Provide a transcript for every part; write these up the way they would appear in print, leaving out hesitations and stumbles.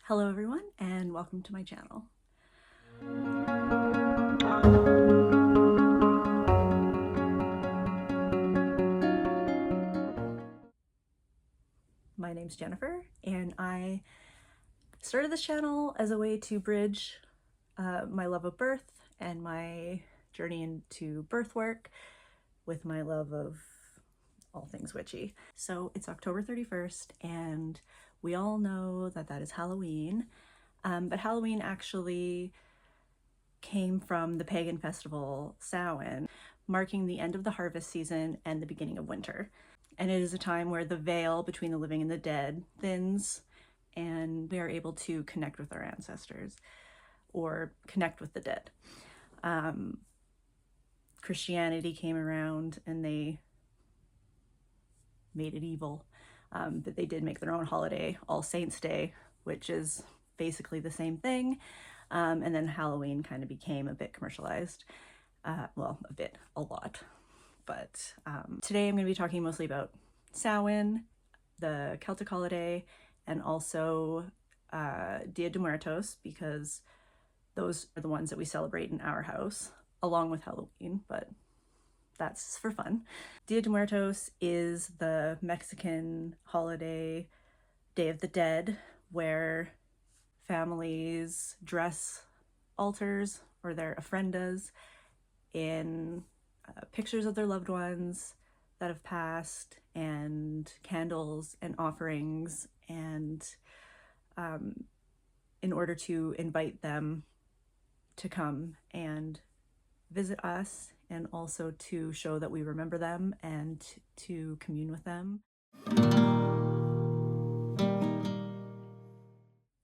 Hello everyone and welcome to my channel. My name's Jennifer and I started this channel as a way to bridge my love of birth and my journey into birth work with my love of all things witchy. So it's October 31st and we all know that that is Halloween, but Halloween actually came from the pagan festival Samhain, marking the end of the harvest season and the beginning of winter. And it is a time where the veil between the living and the dead thins and we are able to connect with our ancestors or connect with the dead. Christianity came around and they made it evil, but they did make their own holiday, All Saints Day, which is basically the same thing. And then Halloween kind of became a bit commercialized. Well, a lot. But today I'm going to be talking mostly about Samhain, the Celtic holiday, and also Dia de Muertos, because those are the ones that we celebrate in our house, along with Halloween, but that's for fun. Dia de Muertos is the Mexican holiday, Day of the Dead, where families dress altars or their ofrendas in pictures of their loved ones that have passed, and candles and offerings, and in order to invite them to come and visit us, and also to show that we remember them and to commune with them.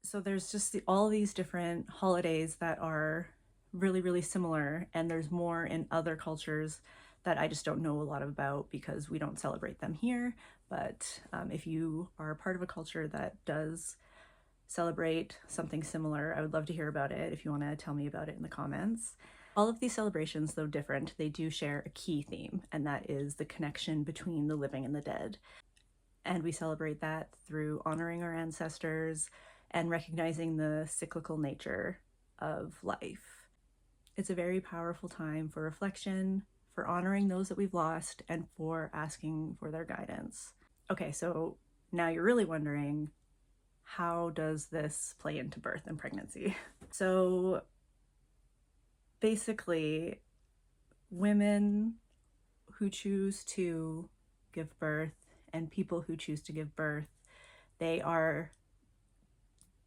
So there's just all these different holidays that are really, really similar, and there's more in other cultures that I just don't know a lot about because we don't celebrate them here. But if you are a part of a culture that does celebrate something similar, I would love to hear about it if you want to tell me about it in the comments. All of these celebrations, though different, they do share a key theme, and that is the connection between the living and the dead. And we celebrate that through honoring our ancestors and recognizing the cyclical nature of life. It's a very powerful time for reflection, for honoring those that we've lost, and for asking for their guidance. Okay, so now you're really wondering, how does this play into birth and pregnancy? So basically, women who choose to give birth and people who choose to give birth, they are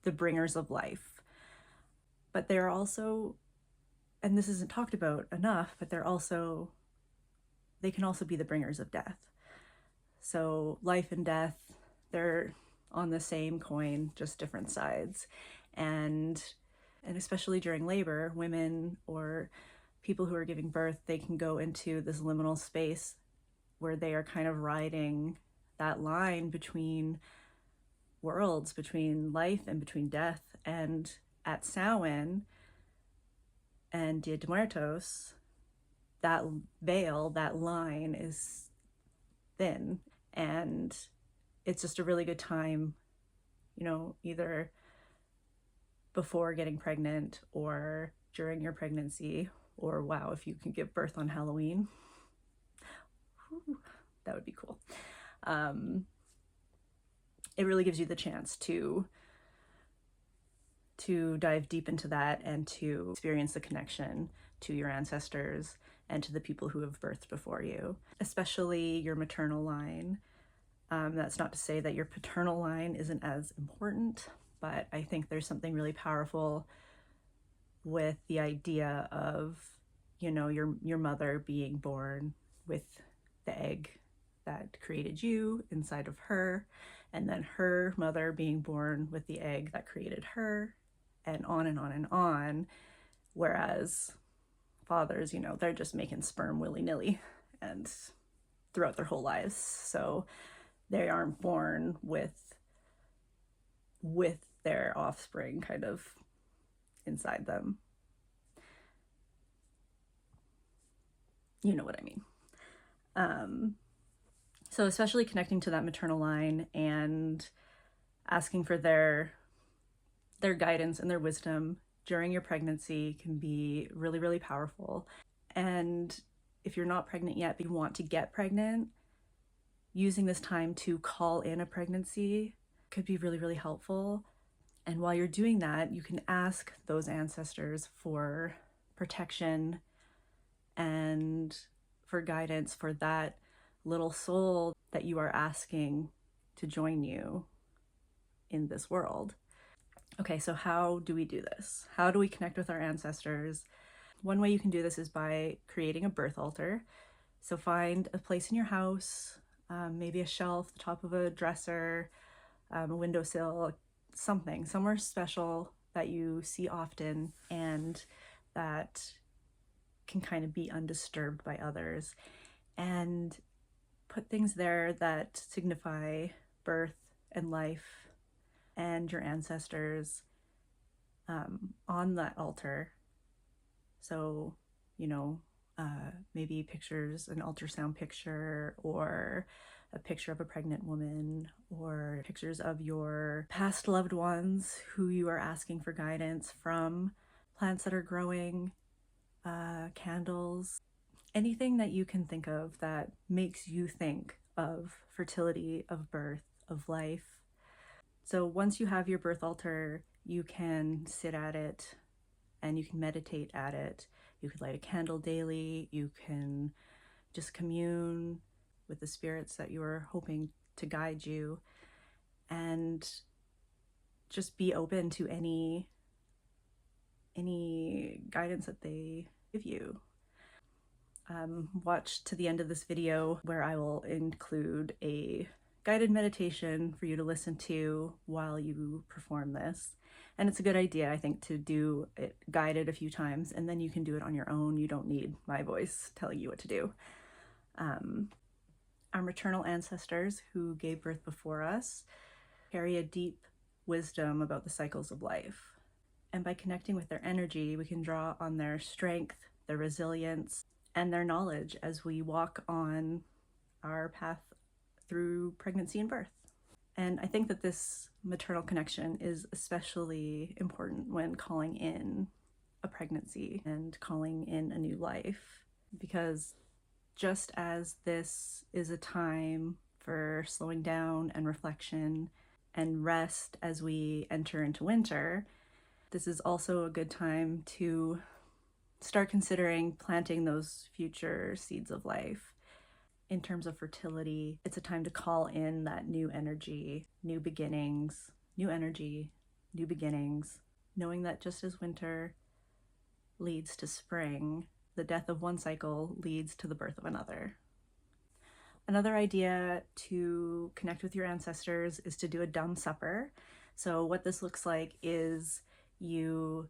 the bringers of life. But they're also, and this isn't talked about enough, but they can also be the bringers of death. So life and death, they're on the same coin, just different sides. And especially during labor, women or people who are giving birth, they can go into this liminal space where they are kind of riding that line between worlds, between life and between death. And at Samhain and Dia de Muertos, that veil, that line is thin, and it's just a really good time, either before getting pregnant or during your pregnancy, or wow, if you can give birth on Halloween, that would be cool. It really gives you the chance to dive deep into that and to experience the connection to your ancestors and to the people who have birthed before you, especially your maternal line. That's not to say that your paternal line isn't as important, but I think there's something really powerful with the idea of, your mother being born with the egg that created you inside of her, and then her mother being born with the egg that created her, and on and on and on. Whereas fathers, they're just making sperm willy-nilly and throughout their whole lives. So they aren't born with their offspring kind of inside them. You know what I mean. So especially connecting to that maternal line and asking for their Their guidance and their wisdom during your pregnancy can be really, really powerful. And if you're not pregnant yet, but you want to get pregnant, using this time to call in a pregnancy could be really, really helpful. And while you're doing that, you can ask those ancestors for protection and for guidance for that little soul that you are asking to join you in this world. Okay, so how do we do this? How do we connect with our ancestors? One way you can do this is by creating a birth altar. So find a place in your house, maybe a shelf, the top of a dresser, a windowsill, somewhere special that you see often and that can kind of be undisturbed by others. And put things there that signify birth and life and your ancestors on that altar. So, maybe pictures, an ultrasound picture, or a picture of a pregnant woman, or pictures of your past loved ones who you are asking for guidance from, plants that are growing, candles, anything that you can think of that makes you think of fertility, of birth, of life. So once you have your birth altar, you can sit at it and you can meditate at it. You could light a candle daily. You can just commune with the spirits that you are hoping to guide you, and just be open to any guidance that they give you. Watch to the end of this video where I will include a guided meditation for you to listen to while you perform this. And it's a good idea, I think, to do it guided a few times, and then you can do it on your own. You don't need my voice telling you what to do. Our maternal ancestors who gave birth before us carry a deep wisdom about the cycles of life. And by connecting with their energy, we can draw on their strength, their resilience, and their knowledge as we walk on our path through pregnancy and birth. And I think that this maternal connection is especially important when calling in a pregnancy and calling in a new life, because just as this is a time for slowing down and reflection and rest as we enter into winter, this is also a good time to start considering planting those future seeds of life. In terms of fertility, it's a time to call in that new energy, new beginnings, new energy, new beginnings, knowing that just as winter leads to spring, the death of one cycle leads to the birth of another. Another idea to connect with your ancestors is to do a dumb supper. So what this looks like is you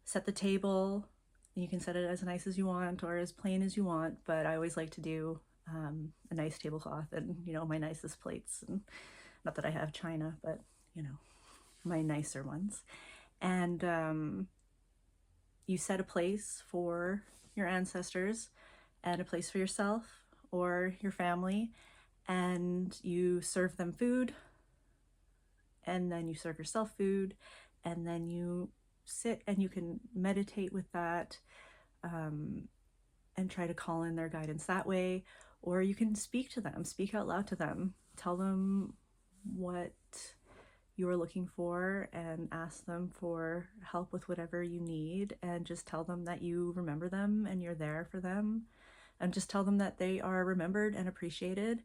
set the table. You can set it as nice as you want or as plain as you want, but I always like to do a nice tablecloth and, my nicest plates. And not that I have china, but, my nicer ones. And you set a place for your ancestors and a place for yourself or your family, and you serve them food, and then you serve yourself food, and then you sit and you can meditate with that and try to call in their guidance that way. Or you can speak to them, speak out loud to them, tell them what you're looking for and ask them for help with whatever you need, and just tell them that you remember them and you're there for them, and just tell them that they are remembered and appreciated.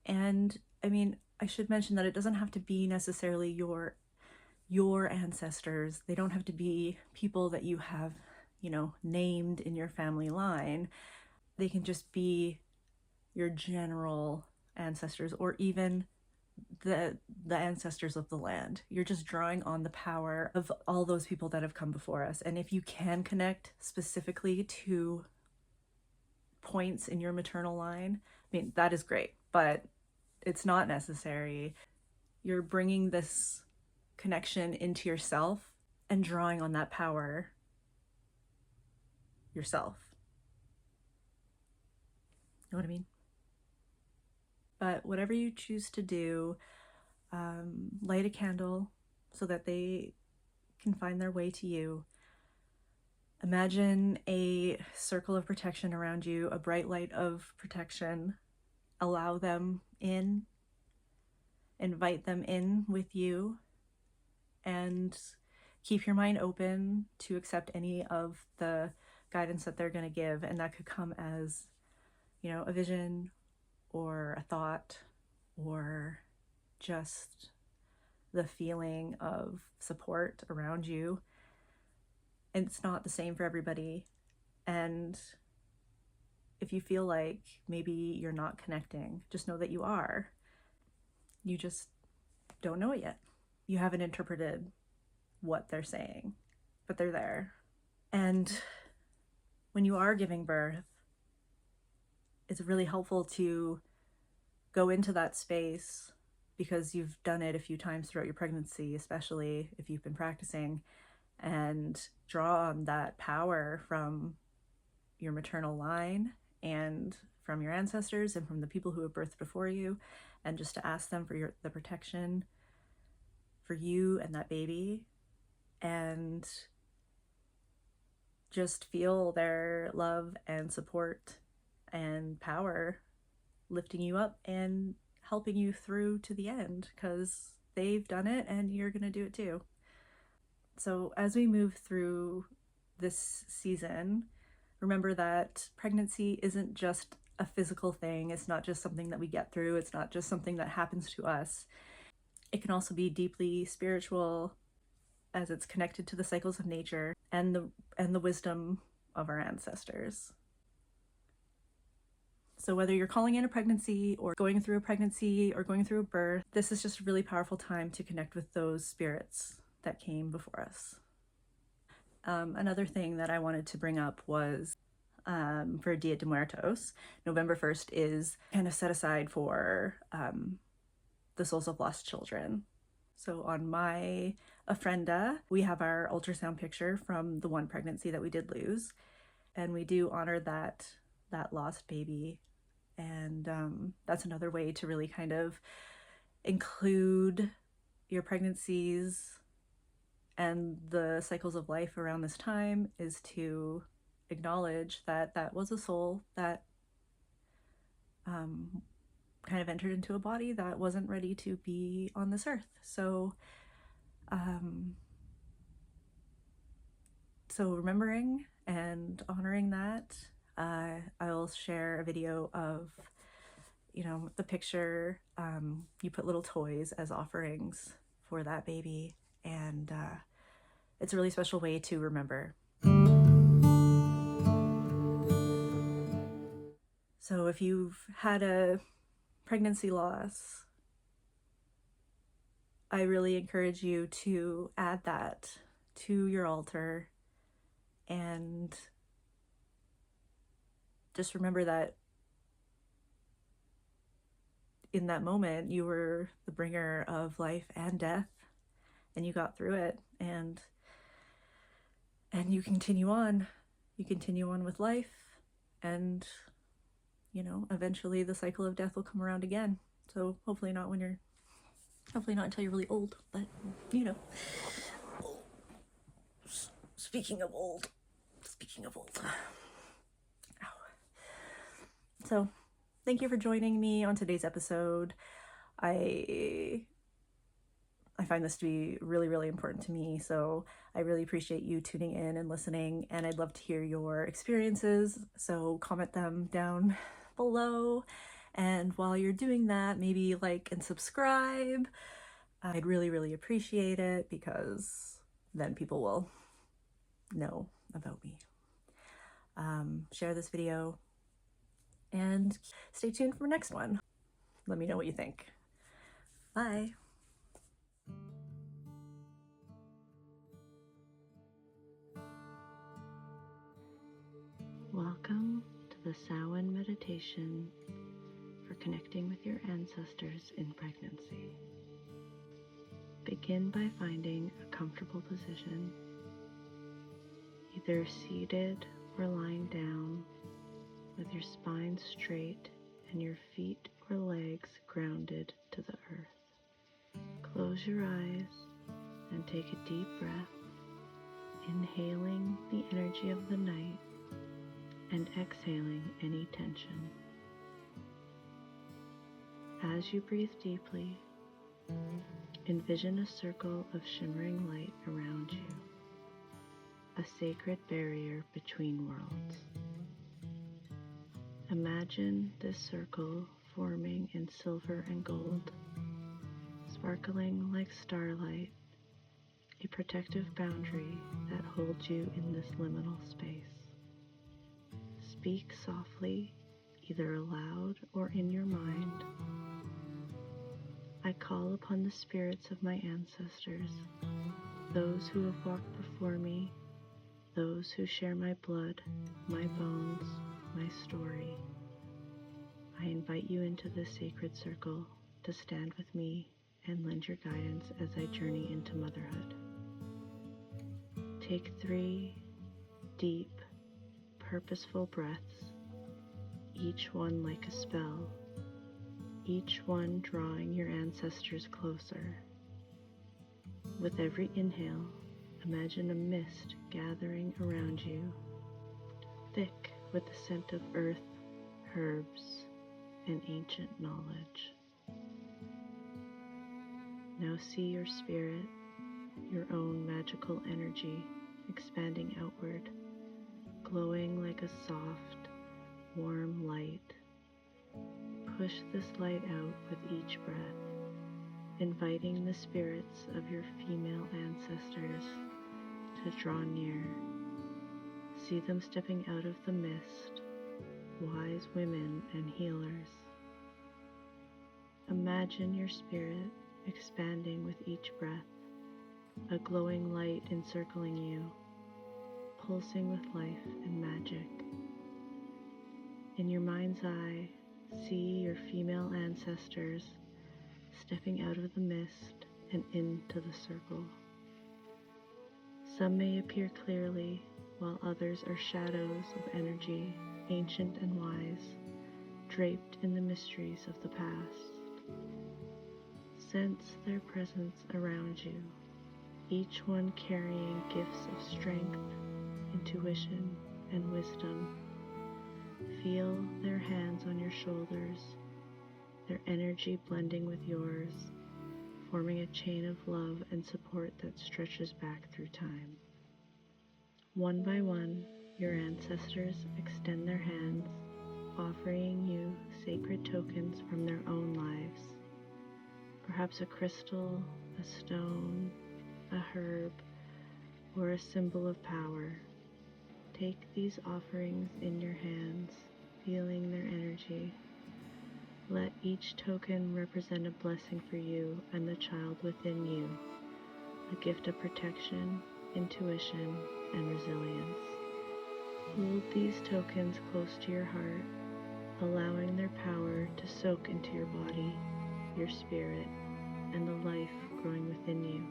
And I should mention that it doesn't have to be necessarily your ancestors. They don't have to be people that you have, named in your family line. They can just be your general ancestors, or even the ancestors of the land. You're just drawing on the power of all those people that have come before us. And if you can connect specifically to points in your maternal line, that is great, but it's not necessary. You're bringing this connection into yourself and drawing on that power yourself. Know what I mean? But whatever you choose to do, light a candle so that they can find their way to you. Imagine a circle of protection around you, a bright light of protection. Allow them in, invite them in with you, and keep your mind open to accept any of the guidance that they're going to give. And that could come as, a vision or a thought or just the feeling of support around you. And it's not the same for everybody. And if you feel like maybe you're not connecting, just know that you are. You just don't know it yet. You haven't interpreted what they're saying, but they're there. And when you are giving birth, it's really helpful to go into that space, because you've done it a few times throughout your pregnancy, especially if you've been practicing, and draw on that power from your maternal line and from your ancestors and from the people who have birthed before you, and just to ask them for the protection for you and that baby, and just feel their love and support and power lifting you up and helping you through to the end, because they've done it and you're going to do it too. So as we move through this season, remember that pregnancy isn't just a physical thing. It's not just something that we get through. It's not just something that happens to us. It can also be deeply spiritual, as it's connected to the cycles of nature and the wisdom of our ancestors. So whether you're calling in a pregnancy or going through a pregnancy or going through a birth, this is just a really powerful time to connect with those spirits that came before us. Another thing that I wanted to bring up was for Día de Muertos, November 1st is kind of set aside for the souls of lost children. So on my ofrenda, we have our ultrasound picture from the one pregnancy that we did lose, and we do honor that lost baby. And that's another way to really kind of include your pregnancies and the cycles of life around this time, is to acknowledge that that was a soul that kind of entered into a body that wasn't ready to be on this earth. So remembering and honoring that, I'll share a video of, the picture. You put little toys as offerings for that baby, and it's a really special way to remember. So if you've had a pregnancy loss, I really encourage you to add that to your altar, and just remember that in that moment you were the bringer of life and death, and you got through it, and you continue on with life, and eventually the cycle of death will come around again. So hopefully not until you're really old, but speaking of old. Ow. So thank you for joining me on today's episode. I find this to be really, really important to me, so I really appreciate you tuning in and listening, and I'd love to hear your experiences, so comment them down below. And while you're doing that, maybe like and subscribe. I'd really, really appreciate it, because then people will know about me. Share this video and stay tuned for the next one. Let me know what you think. Bye. Welcome to the Samhain meditation for connecting with your ancestors in pregnancy. Begin by finding a comfortable position, either seated or lying down, with your spine straight and your feet or legs grounded to the earth. Close your eyes and take a deep breath. inhaling the energy of the night and exhaling any tension. As you breathe deeply, envision a circle of shimmering light around you, a sacred barrier between worlds. Imagine this circle forming in silver and gold, sparkling like starlight, a protective boundary that holds you in this liminal space. Speak softly, either aloud or in your mind. I call upon the spirits of my ancestors, those who have walked before me, those who share my blood, my bones, my story. I invite you into this sacred circle to stand with me and lend your guidance as I journey into motherhood. Take 3 deep, purposeful breaths, each one like a spell, each one drawing your ancestors closer. With every inhale, imagine a mist gathering around you, thick with the scent of earth, herbs, and ancient knowledge. Now see your spirit, your own magical energy, expanding outward, glowing like a soft, warm light. Push this light out with each breath, inviting the spirits of your female ancestors to draw near. See them stepping out of the mist, wise women and healers. Imagine your spirit expanding with each breath, a glowing light encircling you, pulsing with life and magic. In your mind's eye, see your female ancestors stepping out of the mist and into the circle. Some may appear clearly, while others are shadows of energy, ancient and wise, draped in the mysteries of the past. Sense their presence around you, each one carrying gifts of strength, intuition, and wisdom. Feel their hands on your shoulders, their energy blending with yours, forming a chain of love and support that stretches back through time. One by one, your ancestors extend their hands, offering you sacred tokens from their own lives. Perhaps a crystal, a stone, a herb, or a symbol of power. Take these offerings in your hands, feeling their energy. Let each token represent a blessing for you and the child within you, a gift of protection, intuition, and resilience. Hold these tokens close to your heart, allowing their power to soak into your body, your spirit, and the life growing within you.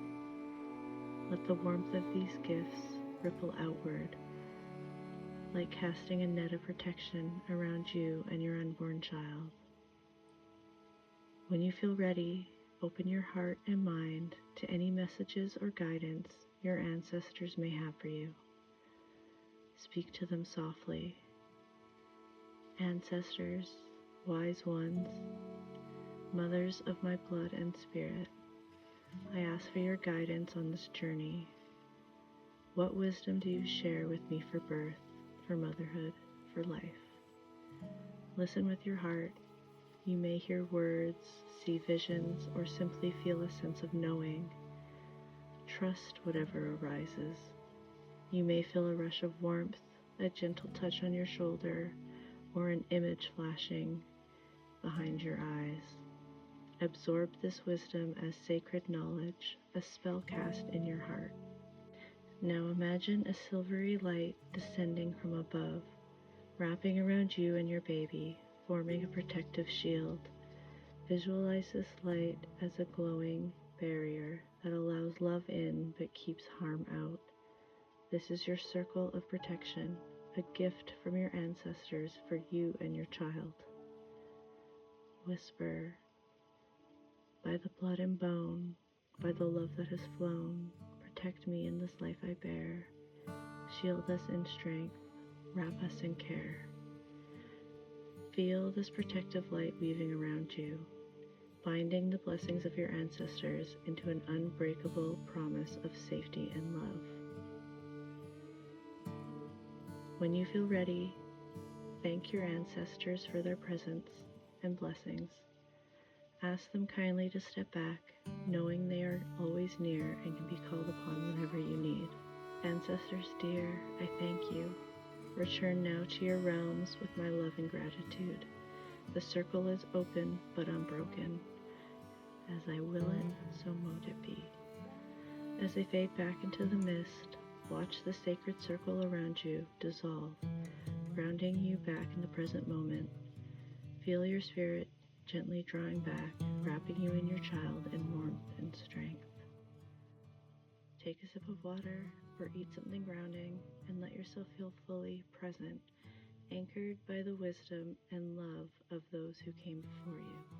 Let the warmth of these gifts ripple outward, like casting a net of protection around you and your unborn child. When you feel ready, open your heart and mind to any messages or guidance your ancestors may have for you. Speak to them softly. Ancestors, wise ones, mothers of my blood and spirit, I ask for your guidance on this journey. What wisdom do you share with me for birth, for motherhood, for life? Listen with your heart. You may hear words, see visions, or simply feel a sense of knowing. Trust whatever arises. You may feel a rush of warmth, a gentle touch on your shoulder, or an image flashing behind your eyes. Absorb this wisdom as sacred knowledge, a spell cast in your heart. Now imagine a silvery light descending from above, wrapping around you and your baby, forming a protective shield. Visualize this light as a glowing barrier that allows love in but keeps harm out. This is your circle of protection, a gift from your ancestors for you and your child. Whisper, by the blood and bone, by the love that has flown, protect me in this life I bear. shield us in strength, wrap us in care. Feel this protective light weaving around you, binding the blessings of your ancestors into an unbreakable promise of safety and love. When you feel ready, thank your ancestors for their presence and blessings. Ask them kindly to step back, knowing they are always near and can be called upon whenever you need. Ancestors dear, I thank you. Return now to your realms with my love and gratitude. The circle is open but unbroken. As I will it, so mote it be. As they fade back into the mist, watch the sacred circle around you dissolve, grounding you back in the present moment. Feel your spirit gently drawing back, wrapping you and your child in warmth and strength. Take a sip of water or eat something grounding and let yourself feel fully present, anchored by the wisdom and love of those who came before you.